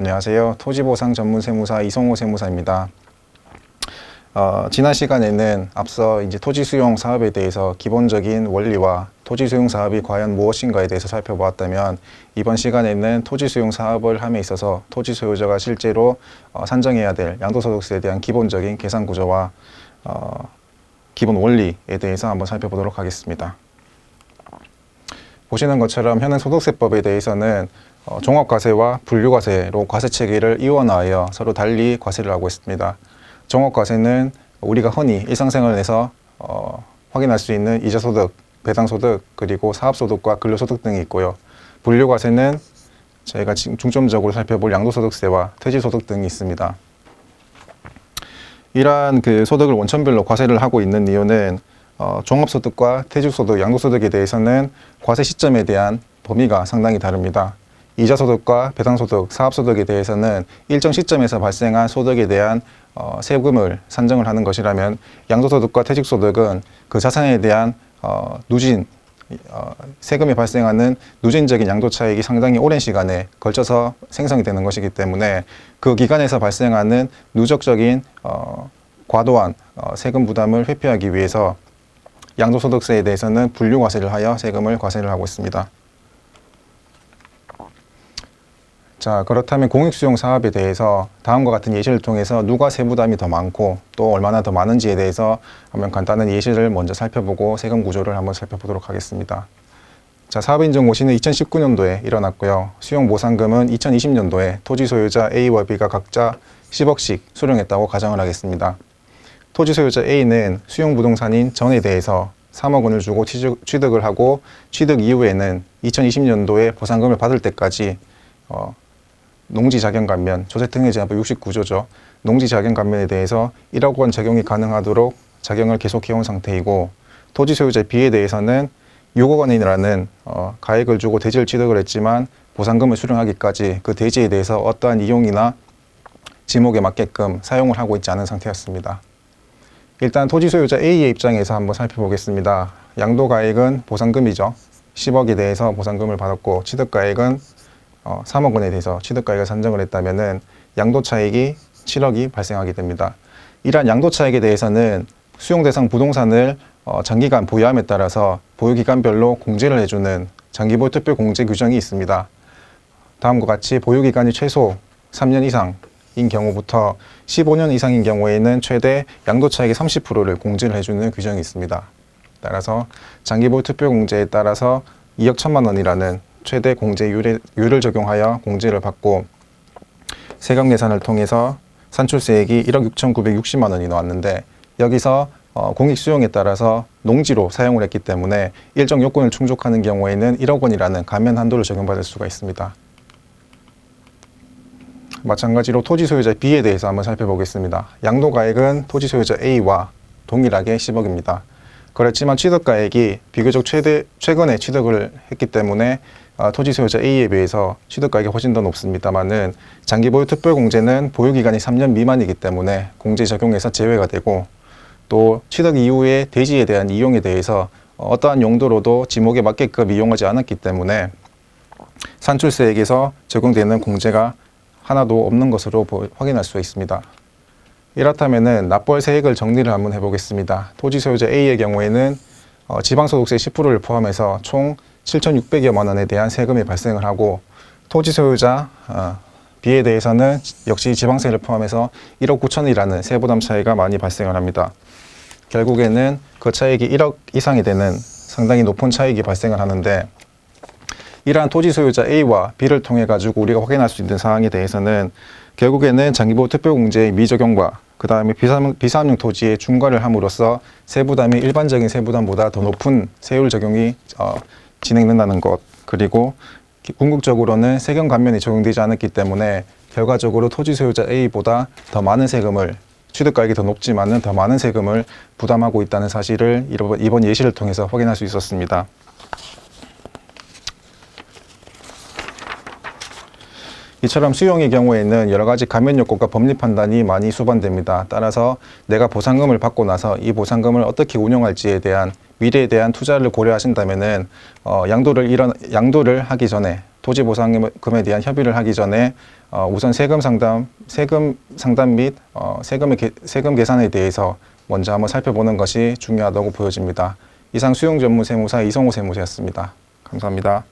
안녕하세요. 토지보상 전문세무사 이성호 세무사입니다. 지난 시간에는 앞서 이제 토지 수용 사업에 대해서 기본적인 원리와 토지 수용 사업이 과연 무엇인가에 대해서 살펴보았다면, 이번 시간에는 토지 수용 사업을 함에 있어서 토지 소유자가 실제로 산정해야 될 양도소득세에 대한 기본적인 계산 구조와 기본 원리에 대해서 한번 살펴보도록 하겠습니다. 보시는 것처럼 현행 소득세법에 대해서는 종합과세와 분류과세로 과세체계를 이원화하여 서로 달리 과세를 하고 있습니다. 종합과세는 우리가 흔히 일상생활에서 확인할 수 있는 이자소득, 배당소득, 그리고 사업소득과 근로소득 등이 있고요. 분류과세는 저희가 중점적으로 살펴볼 양도소득세와 퇴직소득 등이 있습니다. 이러한 소득을 원천별로 과세를 하고 있는 이유는 종합소득과 퇴직소득, 양도소득에 대해서는 과세 시점에 대한 범위가 상당히 다릅니다. 이자소득과 배당소득, 사업소득에 대해서는 일정 시점에서 발생한 소득에 대한 세금을 산정을 하는 것이라면, 양도소득과 퇴직소득은 그 자산에 대한 세금이 발생하는 누진적인 양도차익이 상당히 오랜 시간에 걸쳐서 생성이 되는 것이기 때문에 그 기간에서 발생하는 누적적인 과도한 세금 부담을 회피하기 위해서 양도소득세에 대해서는 분류과세를 하여 세금을 과세를 하고 있습니다. 자, 그렇다면 공익수용 사업에 대해서 다음과 같은 예시를 통해서 누가 세부담이 더 많고 또 얼마나 더 많은지에 대해서 한번 간단한 예시를 먼저 살펴보고 세금 구조를 한번 살펴보도록 하겠습니다. 자, 사업인증고시는 2019년도에 일어났고요. 수용보상금은 2020년도에 토지 소유자 A와 B가 각자 10억씩 수령했다고 가정을 하겠습니다. 토지 소유자 A는 수용부동산인 전에 대해서 3억 원을 주고 취득을 하고, 취득 이후에는 2020년도에 보상금을 받을 때까지 농지자경감면, 조세특례제한법 69조죠. 농지자경감면에 대해서 1억 원 적용이 가능하도록 자경을 계속해온 상태이고, 토지 소유자 B에 대해서는 6억 원이라는 가액을 주고 대지를 취득을 했지만 보상금을 수령하기까지 그 대지에 대해서 어떠한 이용이나 지목에 맞게끔 사용을 하고 있지 않은 상태였습니다. 일단 토지 소유자 A의 입장에서 한번 살펴보겠습니다. 양도가액은 보상금이죠. 10억에 대해서 보상금을 받았고, 취득가액은 3억 원에 대해서 취득가액을 산정을 했다면은 양도차익이 7억이 발생하게 됩니다. 이러한 양도차익에 대해서는 수용대상 부동산을 장기간 보유함에 따라서 보유기간별로 공제를 해주는 장기보유 특별공제 규정이 있습니다. 다음과 같이 보유기간이 최소 3년 이상인 경우부터 15년 이상인 경우에는 최대 양도차익의 30%를 공제를 해주는 규정이 있습니다. 따라서 장기보유 특별공제에 따라서 2억 1천만 원이라는 최대 공제율을 적용하여 공제를 받고, 세금 계산을 통해서 산출세액이 1억 6,960만 원이 나왔는데, 여기서 공익수용에 따라서 농지로 사용을 했기 때문에 일정 요건을 충족하는 경우에는 1억 원이라는 감면 한도를 적용받을 수가 있습니다. 마찬가지로 토지 소유자 B에 대해서 한번 살펴보겠습니다. 양도가액은 토지 소유자 A와 동일하게 10억입니다. 그렇지만 취득가액이 비교적 최근에 취득을 했기 때문에 토지 소유자 A에 비해서 취득가액이 훨씬 더 높습니다만은, 장기보유 특별공제는 보유기간이 3년 미만이기 때문에 공제 적용에서 제외가 되고, 또 취득 이후에 대지에 대한 이용에 대해서 어떠한 용도로도 지목에 맞게끔 이용하지 않았기 때문에 산출세액에서 적용되는 공제가 하나도 없는 것으로 확인할 수 있습니다. 이렇다면은 납부할 세액을 정리를 한번 해보겠습니다. 토지 소유자 A의 경우에는 지방소득세 10%를 포함해서 총 7,600여만 원에 대한 세금이 발생을 하고, 토지 소유자 B에 대해서는 역시 지방세를 포함해서 1억 9천이라는 세부담 차이가 많이 발생을 합니다. 결국에는 그 차익이 1억 이상이 되는 상당히 높은 차익이 발생을 하는데, 이러한 토지 소유자 A와 B를 통해 가지고 우리가 확인할 수 있는 사항에 대해서는 결국에는 장기보유 특별공제의 미적용과 그 다음에 비사업용 토지의 중과를 함으로써 세부담이 일반적인 세부담보다 더 높은 세율 적용이 진행된다는 것, 그리고 궁극적으로는 세금 감면이 적용되지 않았기 때문에 결과적으로 토지 소유자 A보다 더 많은 세금을, 취득가액이 더 높지만은 더 많은 세금을 부담하고 있다는 사실을 이번 예시를 통해서 확인할 수 있었습니다. 이처럼 수용의 경우에는 여러 가지 감면 요건과 법리 판단이 많이 수반됩니다. 따라서 내가 보상금을 받고 나서 이 보상금을 어떻게 운용할지에 대한 미래에 대한 투자를 고려하신다면은 양도를 하기 전에 토지 보상금에 대한 협의를 하기 전에 우선 세금 상담 및 세금 계산에 대해서 먼저 한번 살펴보는 것이 중요하다고 보여집니다. 이상 수용 전문 세무사 이성호 세무사였습니다. 감사합니다.